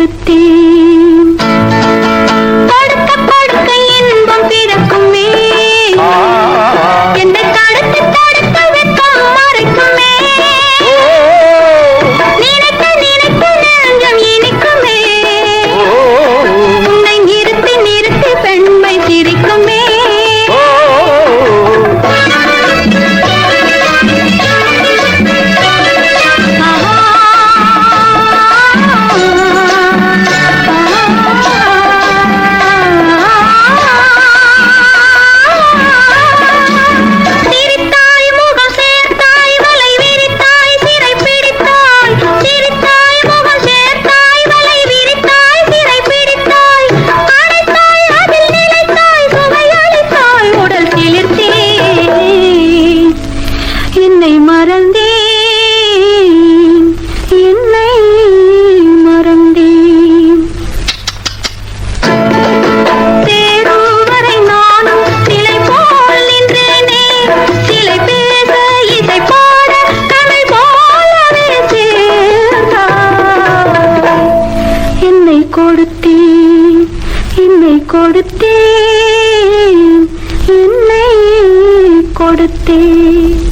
கொடுத்தேன். கொடுக்க கொடுக்க இன்பம் பிறக்குமே, என்னை தடுத்து தடுத்து வெட்கம் மறைக்குமே. நினைக்க நினைக்க நெஞ்சம் இனிக்குமே, உன்னை நிறுத்தி நிறுத்தி பெண்மை சிரிக்குமே. என்னை மறந்தேன், என்னை மறந்தேன். தேடும் வரை நானும் சிலை போல் நின்றேனே, சிலை பேச இசை பாட கதை போலவே சேர்ந்தாய். என்னை கொடுத்தேன், என்னை கொடுத்தேன், என்னை கொடுத்தேன்.